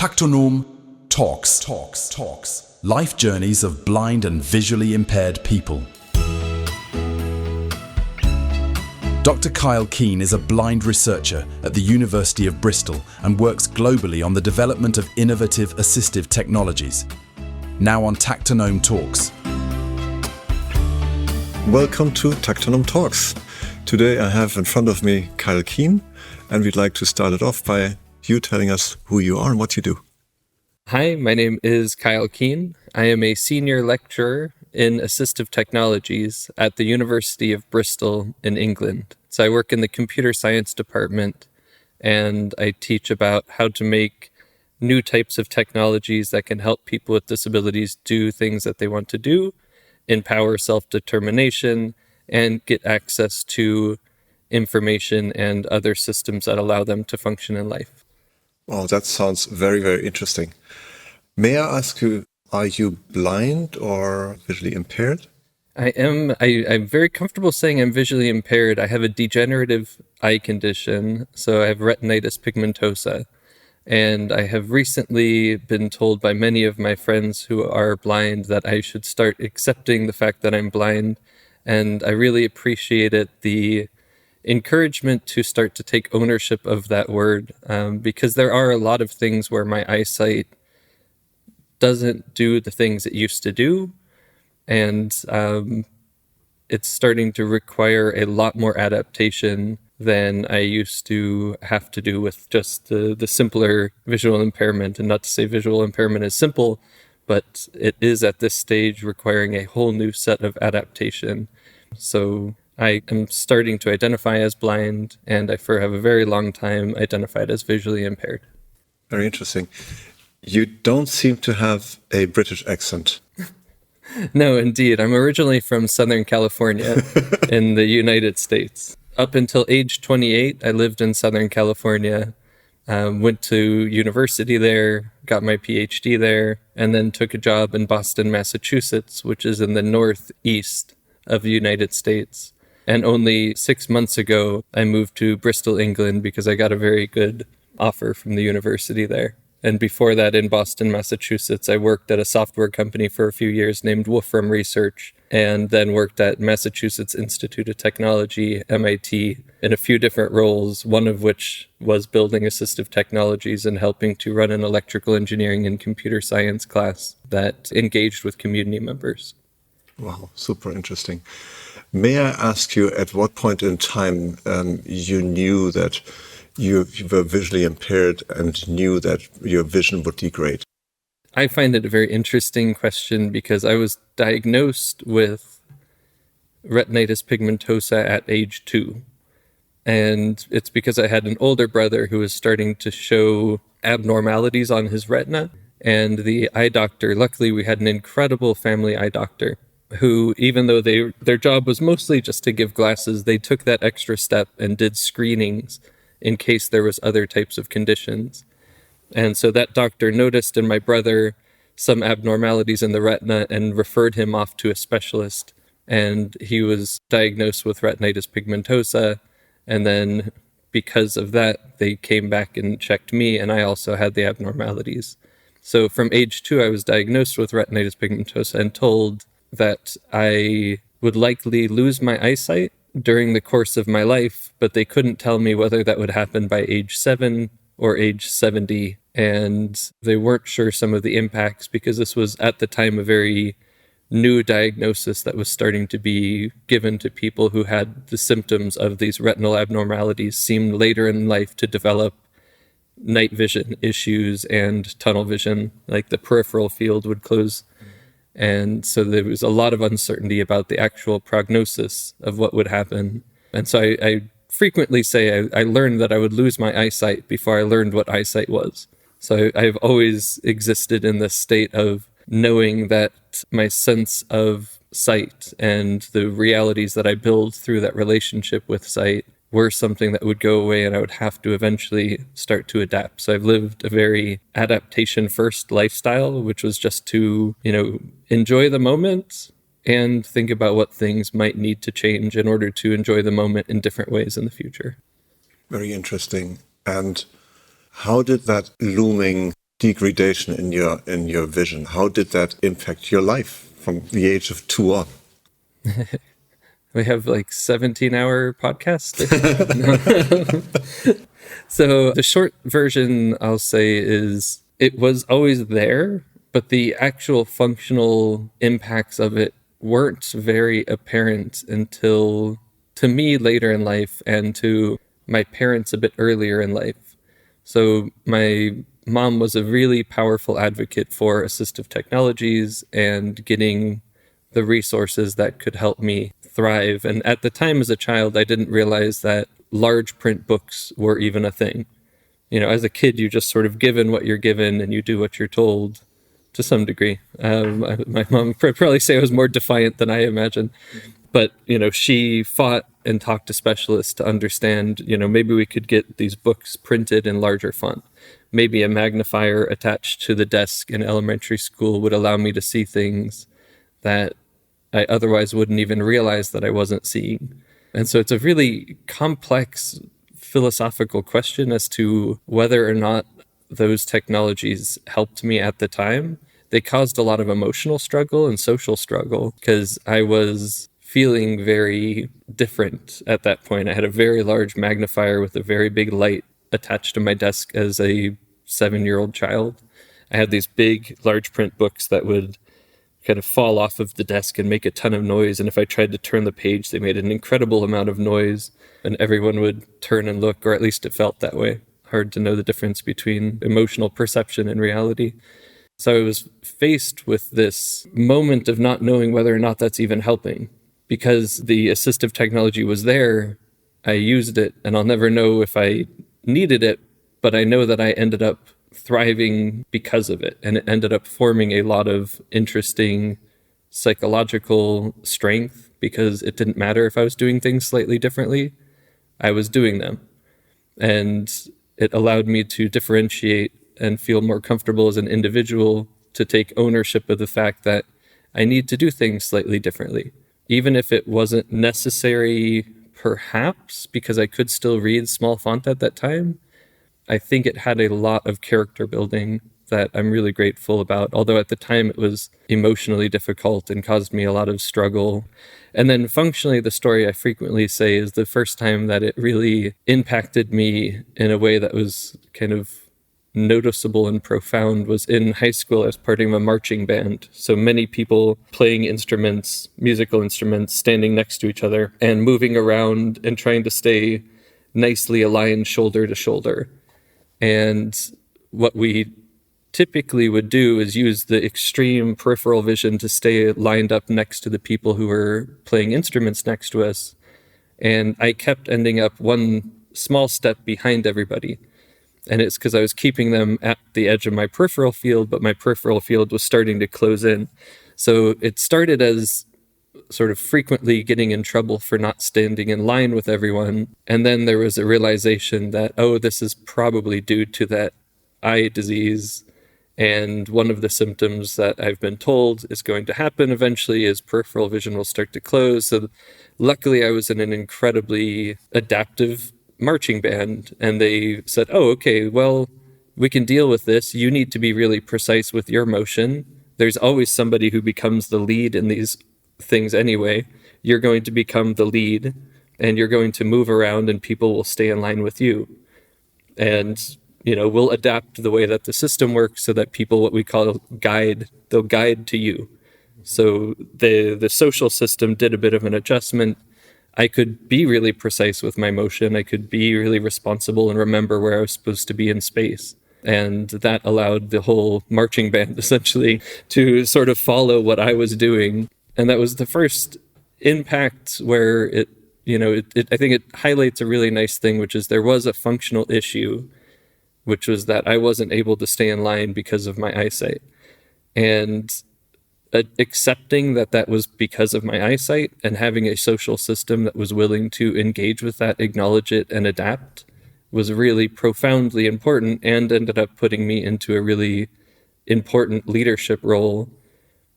Tactonom Talks. Life journeys of blind and visually impaired people. Dr. Kyle Keane is a blind researcher at the University of Bristol and works globally on the development of innovative assistive technologies. Now on Tactonom Talks. Welcome to Tactonom Talks. Today I have in front of me Kyle Keane, and we'd like to start it off by you telling us who you are and what you do. Hi, my name is Kyle Keane. I am a senior lecturer in assistive technologies at the University of Bristol in England. So I work in the computer science department, and I teach about how to make new types of technologies that can help people with disabilities do things that they want to do, empower self-determination, and get access to information and other systems that allow them to function in life. Oh, that sounds very, very interesting. May I ask you, are you blind or visually impaired? I'm very comfortable saying I'm visually impaired. I have a degenerative eye condition, so I have retinitis pigmentosa. And I have recently been told by many of my friends who are blind that I should start accepting the fact that I'm blind. And I really appreciated the encouragement to start to take ownership of that word, because there are a lot of things where my eyesight doesn't do the things it used to do, and it's starting to require a lot more adaptation than I used to have to do with just the simpler visual impairment. And not to say visual impairment is simple, but it is at this stage requiring a whole new set of adaptation. So I am starting to identify as blind, and I have a very long time identified as visually impaired. Very interesting. You don't seem to have a British accent. No, indeed. I'm originally from Southern California in the United States. Up until age 28, I lived in Southern California, went to university there, got my PhD there, and then took a job in Boston, Massachusetts, which is in the northeast of the United States. And only 6 months ago, I moved to Bristol, England, because I got a very good offer from the university there. And before that, in Boston, Massachusetts, I worked at a software company for a few years named Wolfram Research, and then worked at Massachusetts Institute of Technology, MIT, in a few different roles, one of which was building assistive technologies and helping to run an electrical engineering and computer science class that engaged with community members. Wow, super interesting. May I ask you at what point in time you knew that you were visually impaired and knew that your vision would degrade? I find it a very interesting question because I was diagnosed with retinitis pigmentosa at age 2. And it's because I had an older brother who was starting to show abnormalities on his retina. And the eye doctor, luckily we had an incredible family eye doctor, who, even though their job was mostly just to give glasses, they took that extra step and did screenings in case there was other types of conditions. And so that doctor noticed in my brother some abnormalities in the retina and referred him off to a specialist. And he was diagnosed with retinitis pigmentosa. And then because of that, they came back and checked me, and I also had the abnormalities. So from age 2, I was diagnosed with retinitis pigmentosa and told that I would likely lose my eyesight during the course of my life, but they couldn't tell me whether that would happen by age 7 or age 70. And they weren't sure some of the impacts because this was at the time a very new diagnosis that was starting to be given to people who had the symptoms of these retinal abnormalities, seemed later in life to develop night vision issues and tunnel vision, like the peripheral field would close. And so there was a lot of uncertainty about the actual prognosis of what would happen. And so I frequently say I learned that I would lose my eyesight before I learned what eyesight was. So I've always existed in this state of knowing that my sense of sight and the realities that I build through that relationship with sight were something that would go away, and I would have to eventually start to adapt. So I've lived a very adaptation-first lifestyle, which was just to, enjoy the moment and think about what things might need to change in order to enjoy the moment in different ways in the future. Very interesting. And how did that looming degradation in your vision. How did that impact your life from the age of 2 on? We have like 17-hour podcast. So the short version, I'll say, is it was always there, but the actual functional impacts of it weren't very apparent until, to me, later in life, and to my parents a bit earlier in life. So my mom was a really powerful advocate for assistive technologies and getting the resources that could help me thrive. And at the time as a child, I didn't realize that large print books were even a thing. You know, as a kid, you're just sort of given what you're given and you do what you're told to some degree. My mom would probably say I was more defiant than I imagine. But, you know, she fought and talked to specialists to understand, you know, maybe we could get these books printed in larger font. Maybe a magnifier attached to the desk in elementary school would allow me to see things that I otherwise wouldn't even realize that I wasn't seeing. And so it's a really complex philosophical question as to whether or not those technologies helped me at the time. They caused a lot of emotional struggle and social struggle because I was feeling very different at that point. I had a very large magnifier with a very big light attached to my desk as a 7-year-old child. I had these big, large print books that would kind of fall off of the desk and make a ton of noise. And if I tried to turn the page, they made an incredible amount of noise and everyone would turn and look, or at least it felt that way. Hard to know the difference between emotional perception and reality. So I was faced with this moment of not knowing whether or not that's even helping. Because the assistive technology was there, I used it, and I'll never know if I needed it, but I know that I ended up thriving because of it. And it ended up forming a lot of interesting psychological strength because it didn't matter if I was doing things slightly differently. I was doing them. And it allowed me to differentiate and feel more comfortable as an individual to take ownership of the fact that I need to do things slightly differently. Even if it wasn't necessary, perhaps, because I could still read small font at that time, I think it had a lot of character building that I'm really grateful about, although at the time it was emotionally difficult and caused me a lot of struggle. And then functionally, the story I frequently say is the first time that it really impacted me in a way that was kind of noticeable and profound was in high school. I was part of a marching band. So many people playing instruments, musical instruments, standing next to each other and moving around and trying to stay nicely aligned shoulder to shoulder. And what we typically would do is use the extreme peripheral vision to stay lined up next to the people who were playing instruments next to us. And I kept ending up one small step behind everybody. And it's because I was keeping them at the edge of my peripheral field, but my peripheral field was starting to close in. So it started as sort of frequently getting in trouble for not standing in line with everyone. And then there was a realization that, oh, this is probably due to that eye disease. And one of the symptoms that I've been told is going to happen eventually is peripheral vision will start to close. So luckily I was in an incredibly adaptive marching band, and they said, oh, okay, well, we can deal with this. You need to be really precise with your motion. There's always somebody who becomes the lead in these things anyway. You're going to become the lead, and you're going to move around, and people will stay in line with you. And, you know, we'll adapt the way that the system works so that people, what we call guide, they'll guide to you. So the social system did a bit of an adjustment. I could be really precise with my motion. I could be really responsible and remember where I was supposed to be in space. And that allowed the whole marching band essentially to sort of follow what I was doing. And that was the first impact where I think it highlights a really nice thing, which is there was a functional issue, which was that I wasn't able to stay in line because of my eyesight. And accepting that that was because of my eyesight and having a social system that was willing to engage with that, acknowledge it, and adapt was really profoundly important, and ended up putting me into a really important leadership role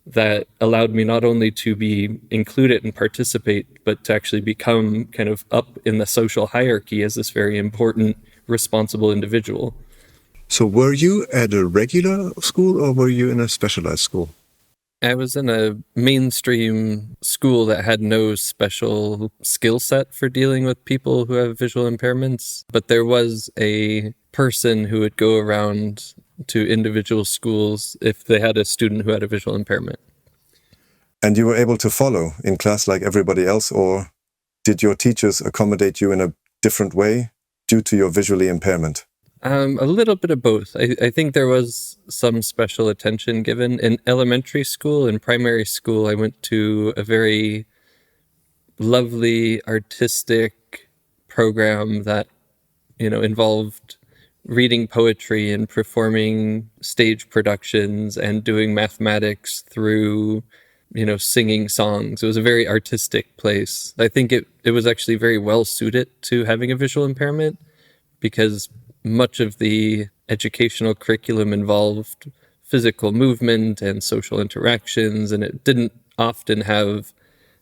that allowed me not only to be included and participate, but to actually become kind of up in the social hierarchy as this very important, responsible individual. So were you at a regular school or were you in a specialized school? I was in a mainstream school that had no special skill set for dealing with people who have visual impairments, but there was a person who would go around to individual schools if they had a student who had a visual impairment. And you were able to follow in class like everybody else, or did your teachers accommodate you in a different way due to your visually impairment? A little bit of both. I think there was some special attention given. In elementary school and primary school, I went to a very lovely artistic program that, involved reading poetry and performing stage productions and doing mathematics through, singing songs. It was a very artistic place. I think it was actually very well suited to having a visual impairment because much of the educational curriculum involved physical movement and social interactions, and it didn't often have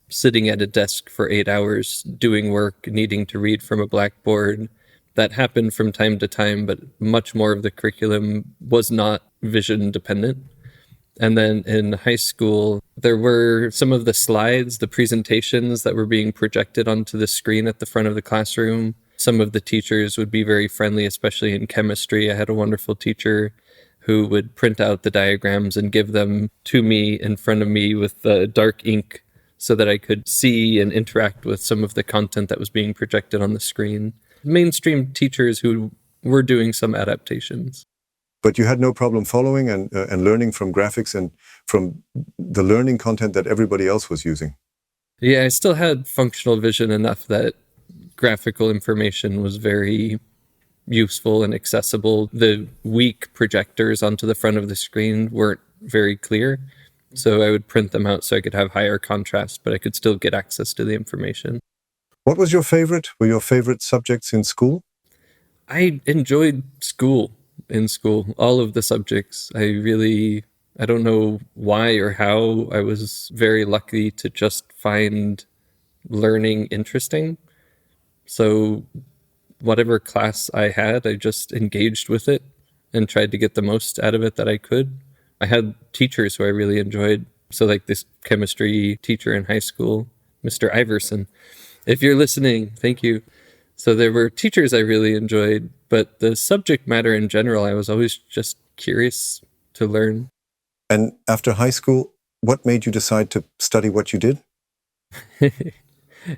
sitting at a desk for 8 hours doing work, needing to read from a blackboard. That happened from time to time, but much more of the curriculum was not vision dependent. And then in high school, there were some of the slides, the presentations that were being projected onto the screen at the front of the classroom. Some of the teachers would be very friendly, especially in chemistry. I had a wonderful teacher who would print out the diagrams and give them to me in front of me with the dark ink so that I could see and interact with some of the content that was being projected on the screen. Mainstream teachers who were doing some adaptations. But you had no problem following and learning from graphics and from the learning content that everybody else was using. Yeah, I still had functional vision enough that graphical information was very useful and accessible. The weak projectors onto the front of the screen weren't very clear, so I would print them out so I could have higher contrast, but I could still get access to the information. What was your favorite? Were your favorite subjects in school? I enjoyed school. In school, all of the subjects. I don't know why or how. I was very lucky to just find learning interesting. So whatever class I had, I just engaged with it and tried to get the most out of it that I could. I had teachers who I really enjoyed. So like this chemistry teacher in high school, Mr. Iverson. If you're listening, thank you. So there were teachers I really enjoyed, but the subject matter in general, I was always just curious to learn. And after high school, what made you decide to study what you did?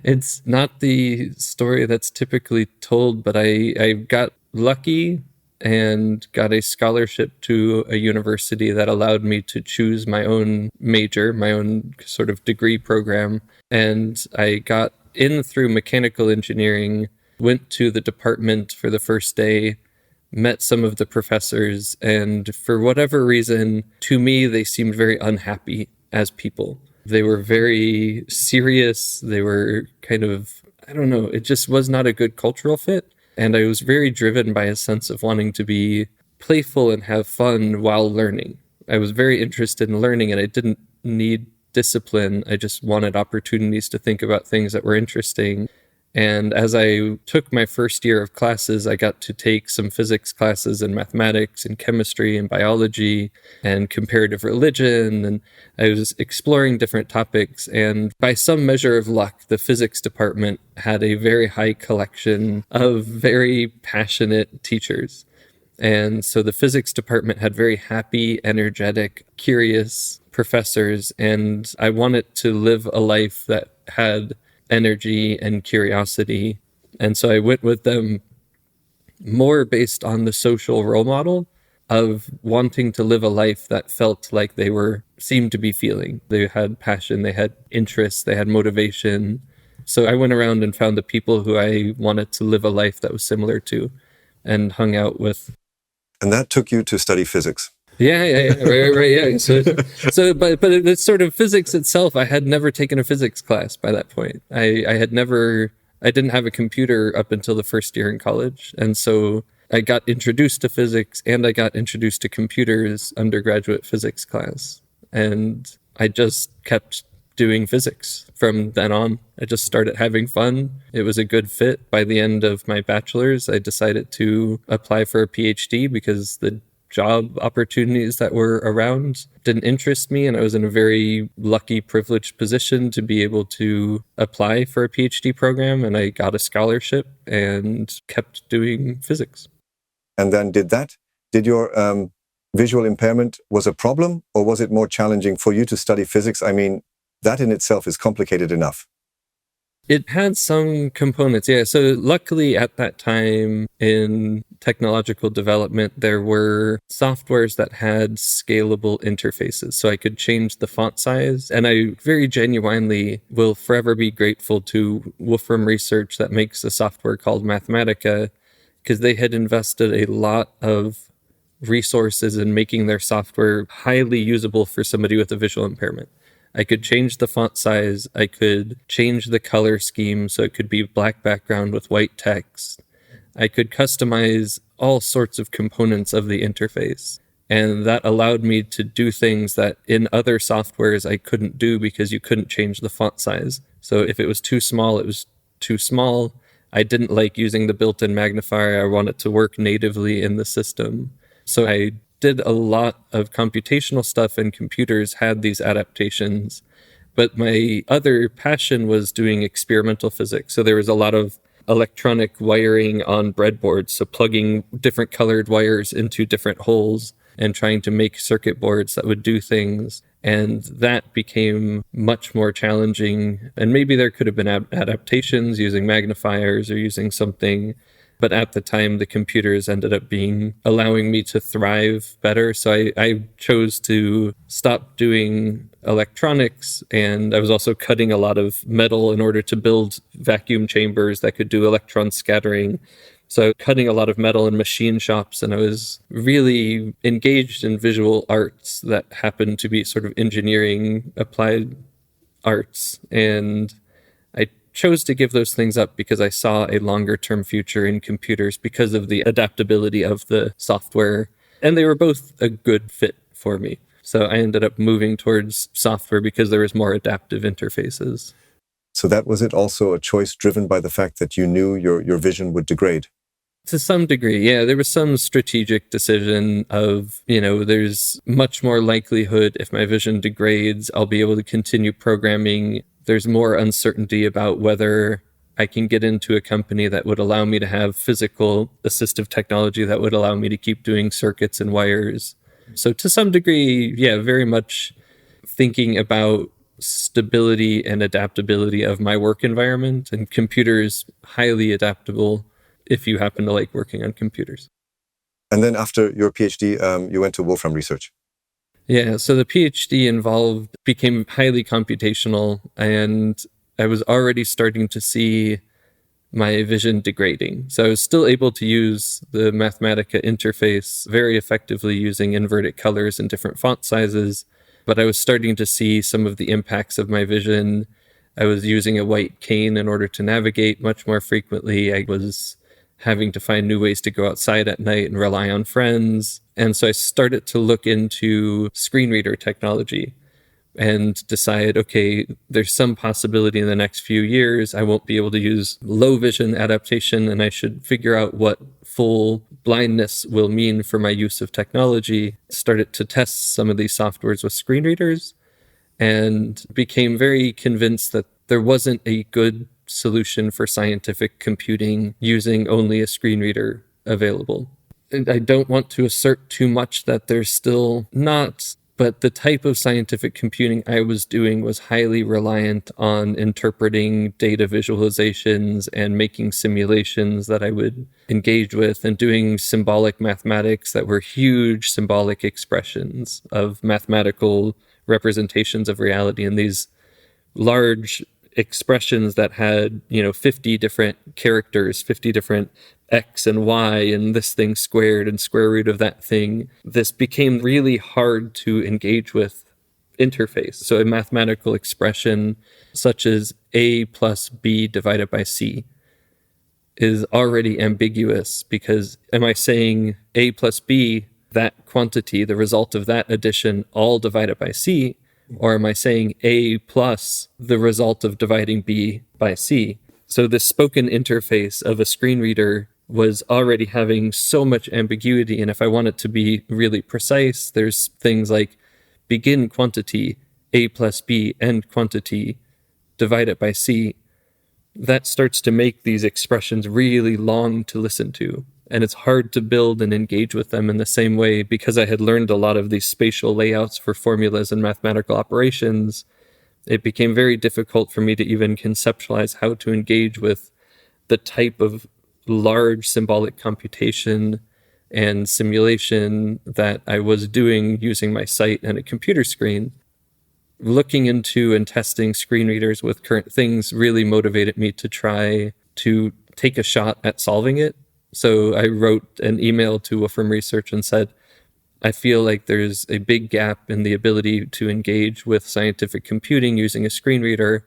It's not the story that's typically told, but I got lucky and got a scholarship to a university that allowed me to choose my own major, my own sort of degree program. And I got in through mechanical engineering, went to the department for the first day, met some of the professors, and for whatever reason, to me, they seemed very unhappy as people. They were very serious. They were kind of, I don't know, it just was not a good cultural fit. And I was very driven by a sense of wanting to be playful and have fun while learning. I was very interested in learning, and I didn't need discipline. I just wanted opportunities to think about things that were interesting. And as I took my first year of classes, I got to take some physics classes and mathematics and chemistry and biology and comparative religion. And I was exploring different topics. And by some measure of luck, the physics department had a very high collection of very passionate teachers. And so the physics department had very happy, energetic, curious professors. And I wanted to live a life that had energy and curiosity. And so I went with them more based on the social role model of wanting to live a life that felt like they seemed to be feeling. They had passion, they had interests, they had motivation. So I went around and found the people who I wanted to live a life that was similar to and hung out with. And that took you to study physics. Yeah, right, yeah. But it's sort of physics itself. I had never taken a physics class by that point. I didn't have a computer up until the first year in college. And so I got introduced to physics and I got introduced to computers undergraduate physics class. And I just kept doing physics from then on. I just started having fun. It was a good fit. By the end of my bachelor's, I decided to apply for a PhD because the job opportunities that were around didn't interest me. And I was in a very lucky, privileged position to be able to apply for a PhD program. And I got a scholarship and kept doing physics. And then did your visual impairment was a problem, or was it more challenging for you to study physics? I mean, that in itself is complicated enough. It had some components, yeah. So luckily at that time in technological development, there were softwares that had scalable interfaces. So I could change the font size. And I very genuinely will forever be grateful to Wolfram Research that makes a software called Mathematica, because they had invested a lot of resources in making their software highly usable for somebody with a visual impairment. I could change the font size. I could change the color scheme so it could be black background with white text. I could customize all sorts of components of the interface. And that allowed me to do things that in other softwares I couldn't do because you couldn't change the font size. So if it was too small, it was too small. I didn't like using the built-in magnifier. I wanted to work natively in the system. So I did a lot of computational stuff, and computers had these adaptations. But my other passion was doing experimental physics. So there was a lot of electronic wiring on breadboards, so plugging different colored wires into different holes and trying to make circuit boards that would do things. And that became much more challenging. And maybe there could have been adaptations using magnifiers or using something. But at the time, the computers ended up allowing me to thrive better. So I chose to stop doing electronics. And I was also cutting a lot of metal in order to build vacuum chambers that could do electron scattering. So cutting a lot of metal in machine shops, and I was really engaged in visual arts that happened to be sort of engineering applied arts. And I chose to give those things up because I saw a longer term future in computers because of the adaptability of the software. And they were both a good fit for me. So I ended up moving towards software because there was more adaptive interfaces. So that was it also a choice driven by the fact that you knew your vision would degrade? To some degree, yeah. There was some strategic decision of, there's much more likelihood if my vision degrades, I'll be able to continue programming. There's more uncertainty about whether I can get into a company that would allow me to have physical assistive technology that would allow me to keep doing circuits and wires. So to some degree, yeah, very much thinking about stability and adaptability of my work environment, and computers highly adaptable if you happen to like working on computers. And then after your PhD, you went to Wolfram Research. Yeah, so the PhD became highly computational, and I was already starting to see my vision degrading. So I was still able to use the Mathematica interface very effectively using inverted colors and different font sizes, but I was starting to see some of the impacts of my vision. I was using a white cane in order to navigate much more frequently. I was having to find new ways to go outside at night and rely on friends. And so I started to look into screen reader technology and decide, okay, there's some possibility in the next few years I won't be able to use low vision adaptation, and I should figure out what full blindness will mean for my use of technology. Started to test some of these softwares with screen readers and became very convinced that there wasn't a good solution for scientific computing using only a screen reader available. And I don't want to assert too much that there's still not, but the type of scientific computing I was doing was highly reliant on interpreting data visualizations and making simulations that I would engage with, and doing symbolic mathematics that were huge symbolic expressions of mathematical representations of reality, and these large expressions that had, 50 different characters, 50 different X and Y, and this thing squared and square root of that thing. This became really hard to engage with interface. So a mathematical expression such as A plus B divided by C is already ambiguous, because am I saying A plus B, that quantity, the result of that addition, all divided by C? Or am I saying A plus the result of dividing B by C? So the spoken interface of a screen reader was already having so much ambiguity. And if I want it to be really precise, there's things like begin quantity, A plus B, end quantity, divide it by C. That starts to make these expressions really long to listen to. And it's hard to build and engage with them in the same way because I had learned a lot of these spatial layouts for formulas and mathematical operations. It became very difficult for me to even conceptualize how to engage with the type of large symbolic computation and simulation that I was doing using my sight and a computer screen. Looking into and testing screen readers with current things really motivated me to try to take a shot at solving it. So I wrote an email to Wolfram Research and said, I feel like there's a big gap in the ability to engage with scientific computing using a screen reader.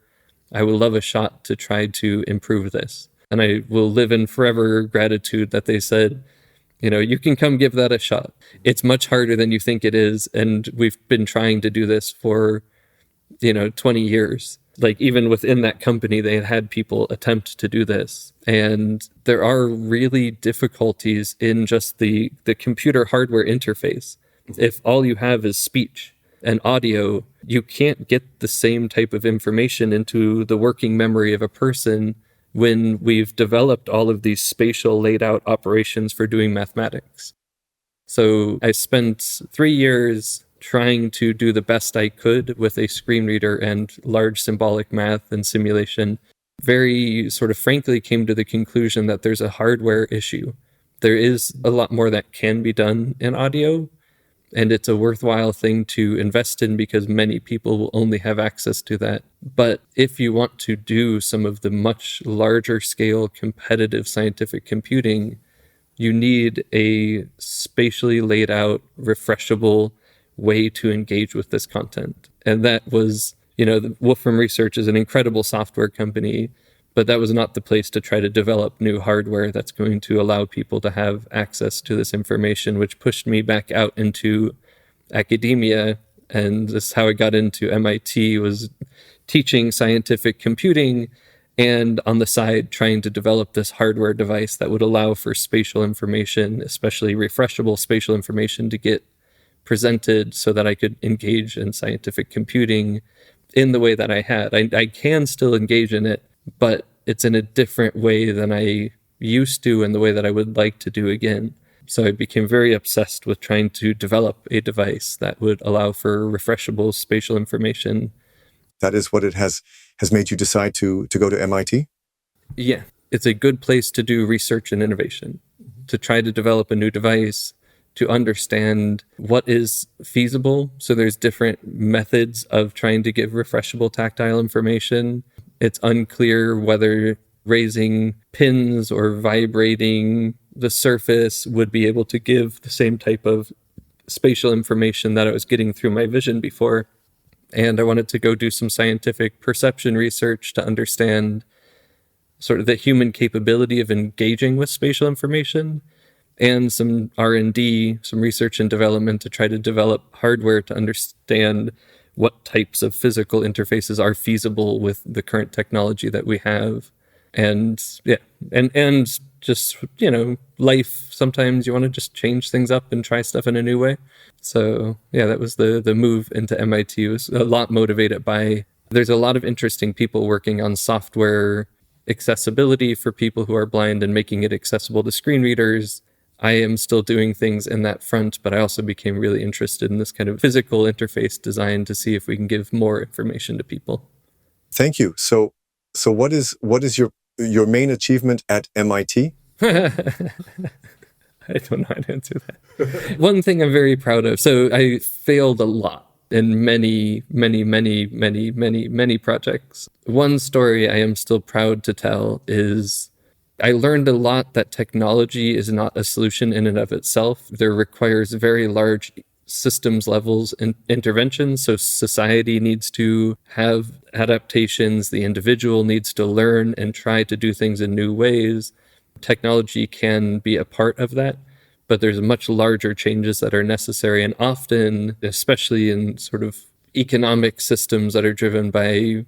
I would love a shot to try to improve this. And I will live in forever gratitude that they said, you can come give that a shot. It's much harder than you think it is. And we've been trying to do this for 20 years. Like even within that company, they had people attempt to do this. And there are really difficulties in just the computer hardware interface. If all you have is speech and audio, you can't get the same type of information into the working memory of a person when we've developed all of these spatial laid out operations for doing mathematics. So I spent 3 years trying to do the best I could with a screen reader and large symbolic math and simulation. Very sort of frankly came to the conclusion that there's a hardware issue. There is a lot more that can be done in audio, and it's a worthwhile thing to invest in because many people will only have access to that. But if you want to do some of the much larger scale competitive scientific computing, you need a spatially laid out, refreshable way to engage with this content. And that was, the Wolfram Research is an incredible software company, but that was not the place to try to develop new hardware that's going to allow people to have access to this information, which pushed me back out into academia. And this is how I got into MIT, was teaching scientific computing and on the side trying to develop this hardware device that would allow for spatial information, especially refreshable spatial information, to get presented so that I could engage in scientific computing in the way that I had. I can still engage in it, but it's in a different way than I used to and the way that I would like to do again. So I became very obsessed with trying to develop a device that would allow for refreshable spatial information. That is what it has made you decide to go to MIT? Yeah, it's a good place to do research and innovation, to try to develop a new device, to understand what is feasible. So there's different methods of trying to give refreshable tactile information. It's unclear whether raising pins or vibrating the surface would be able to give the same type of spatial information that I was getting through my vision before. And I wanted to go do some scientific perception research to understand sort of the human capability of engaging with spatial information, and some R&D, some research and development to try to develop hardware to understand what types of physical interfaces are feasible with the current technology that we have. And just, life, sometimes you want to just change things up and try stuff in a new way. So yeah, that was the move into MIT. It was a lot motivated by, there's a lot of interesting people working on software accessibility for people who are blind and making it accessible to screen readers. I am still doing things in that front, but I also became really interested in this kind of physical interface design to see if we can give more information to people. Thank you. So what is your main achievement at MIT? I don't know how to answer that. One thing I'm very proud of. So I failed a lot in many projects. One story I am still proud to tell is I learned a lot that technology is not a solution in and of itself. There requires very large systems levels and interventions. So society needs to have adaptations. The individual needs to learn and try to do things in new ways. Technology can be a part of that, but there's much larger changes that are necessary. And often, especially in sort of economic systems that are driven by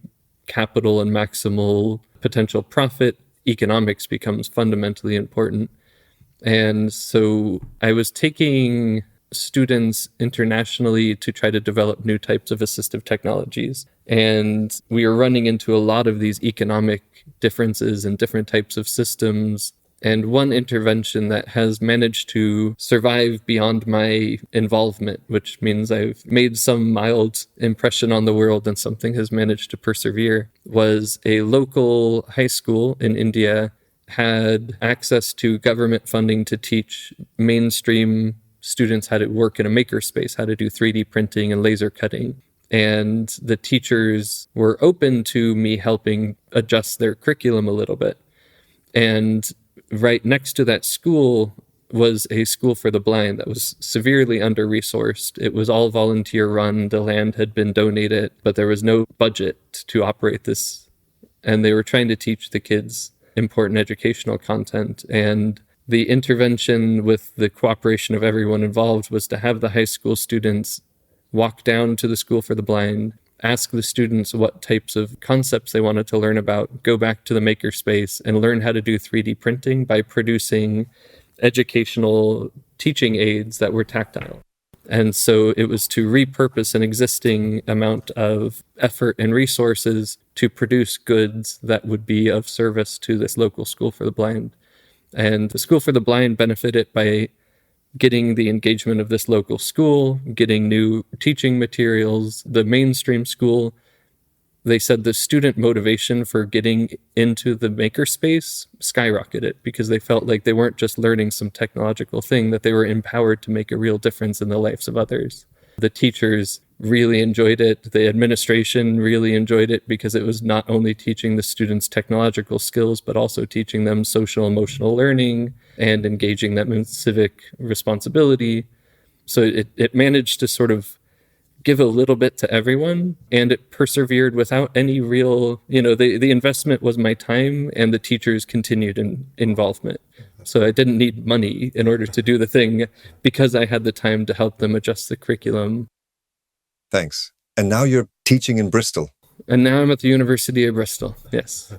capital and maximal potential profit, economics becomes fundamentally important. And so I was taking students internationally to try to develop new types of assistive technologies. And we are running into a lot of these economic differences in different types of systems. And one intervention that has managed to survive beyond my involvement, which means I've made some mild impression on the world and something has managed to persevere, was a local high school in India had access to government funding to teach mainstream students how to work in a makerspace, how to do 3D printing and laser cutting. And the teachers were open to me helping adjust their curriculum a little bit. And right next to that school was a school for the blind that was severely under-resourced. It was all volunteer run. The land had been donated, but there was no budget to operate this. And they were trying to teach the kids important educational content. And the intervention with the cooperation of everyone involved was to have the high school students walk down to the school for the blind, ask the students what types of concepts they wanted to learn about, go back to the makerspace and learn how to do 3D printing by producing educational teaching aids that were tactile. And so it was to repurpose an existing amount of effort and resources to produce goods that would be of service to this local school for the blind. And the School for the Blind benefited by getting the engagement of this local school, getting new teaching materials. The mainstream school, they said the student motivation for getting into the makerspace skyrocketed because they felt like they weren't just learning some technological thing, that they were empowered to make a real difference in the lives of others. The teachers really enjoyed it. The administration really enjoyed it because it was not only teaching the students technological skills, but also teaching them social emotional learning and engaging them in civic responsibility. So it managed to sort of give a little bit to everyone, and it persevered without any real, the investment was my time and the teachers' continued involvement. So I didn't need money in order to do the thing because I had the time to help them adjust the curriculum. Thanks. And now you're teaching in Bristol. And now I'm at the University of Bristol. Yes.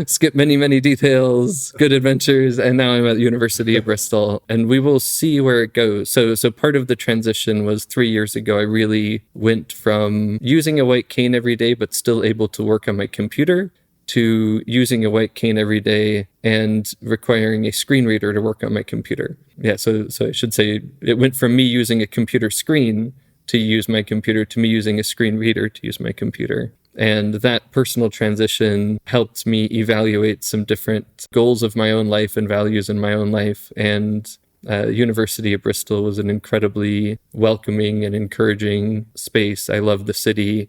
Skip many, many details, good adventures. And now I'm at the University of Bristol and we will see where it goes. So part of the transition was 3 years ago. I really went from using a white cane every day, but still able to work on my computer, to using a white cane every day and requiring a screen reader to work on my computer. Yeah. So I should say it went from me using a computer screen to use my computer to me using a screen reader to use my computer. And that personal transition helped me evaluate some different goals of my own life and values in my own life. And University of Bristol was an incredibly welcoming and encouraging space. I love the city.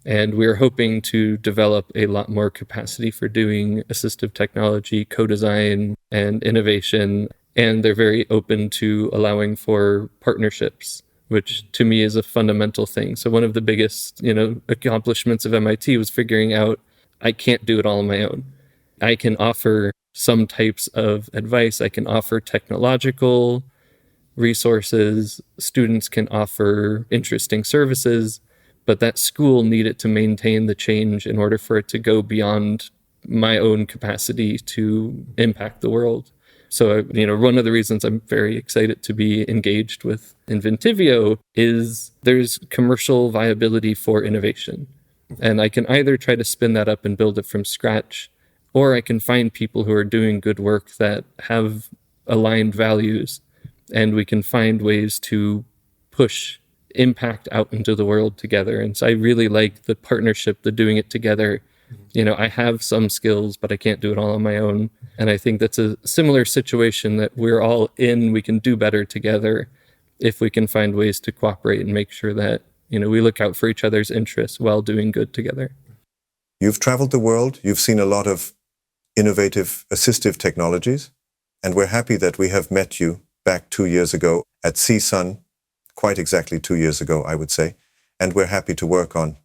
And we're hoping to develop a lot more capacity for doing assistive technology, co-design, and innovation. And they're very open to allowing for partnerships, which to me is a fundamental thing. So one of the biggest, accomplishments of MIT was figuring out I can't do it all on my own. I can offer some types of advice. I can offer technological resources. Students can offer interesting services, but that school needed to maintain the change in order for it to go beyond my own capacity to impact the world. So, one of the reasons I'm very excited to be engaged with Inventivio is there's commercial viability for innovation. And I can either try to spin that up and build it from scratch, or I can find people who are doing good work that have aligned values, and we can find ways to push impact out into the world together. And so I really like the partnership, the doing it together. I have some skills, but I can't do it all on my own. And I think that's a similar situation that we're all in. We can do better together if we can find ways to cooperate and make sure that, we look out for each other's interests while doing good together. You've traveled the world. You've seen a lot of innovative assistive technologies. And we're happy that we have met you back 2 years ago at CSUN, quite exactly 2 years ago, I would say. And we're happy to work on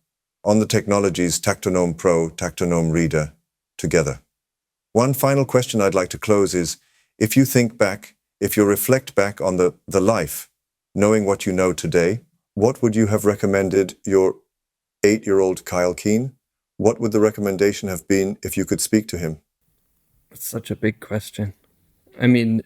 the technologies Tactonom Pro, Tactonom Reader together. One final question I'd like to close is, if you reflect back on the life, knowing what you know today, what would you have recommended your 8-year-old Kyle Keane? What would the recommendation have been if you could speak to him? It's such a big question. I mean,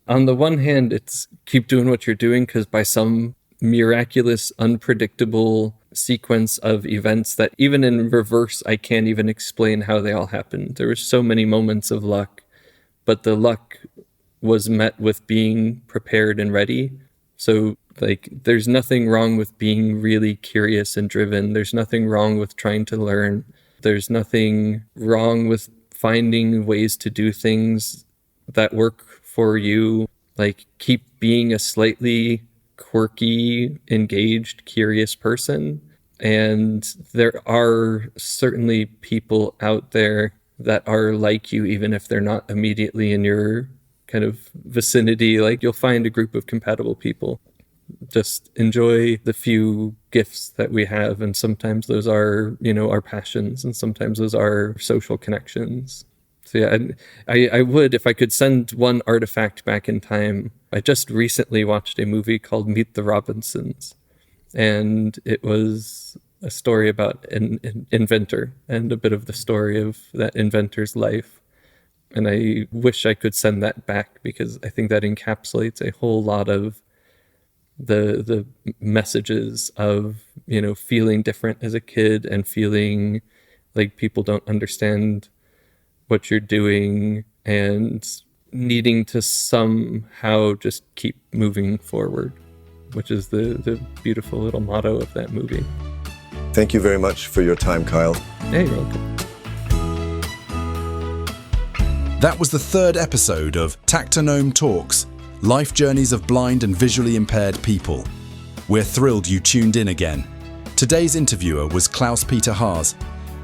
on the one hand, it's keep doing what you're doing, because by some miraculous, unpredictable sequence of events that even in reverse, I can't even explain how they all happened. There were so many moments of luck, but the luck was met with being prepared and ready. So like, there's nothing wrong with being really curious and driven. There's nothing wrong with trying to learn. There's nothing wrong with finding ways to do things that work for you. Like, keep being a slightly quirky, engaged, curious person. And there are certainly people out there that are like you, even if they're not immediately in your kind of vicinity. Like, you'll find a group of compatible people. Just enjoy the few gifts that we have. And sometimes those are, our passions, and sometimes those are social connections. So yeah, I would, if I could send one artifact back in time. I just recently watched a movie called Meet the Robinsons, and it was a story about an inventor and a bit of the story of that inventor's life. And I wish I could send that back, because I think that encapsulates a whole lot of the messages of, feeling different as a kid and feeling like people don't understand what you're doing and needing to somehow just keep moving forward, which is the beautiful little motto of that movie. Thank you very much for your time, Kyle. Yeah, you're welcome. That was the third episode of Tactonom Talks, Life Journeys of Blind and Visually Impaired People. We're thrilled you tuned in again. Today's interviewer was Klaus-Peter Haas,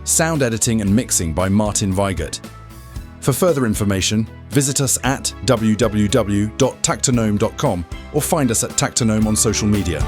sound editing and mixing by Martin Weigert. For further information, visit us at www.tactonom.com or find us at Tactonom on social media.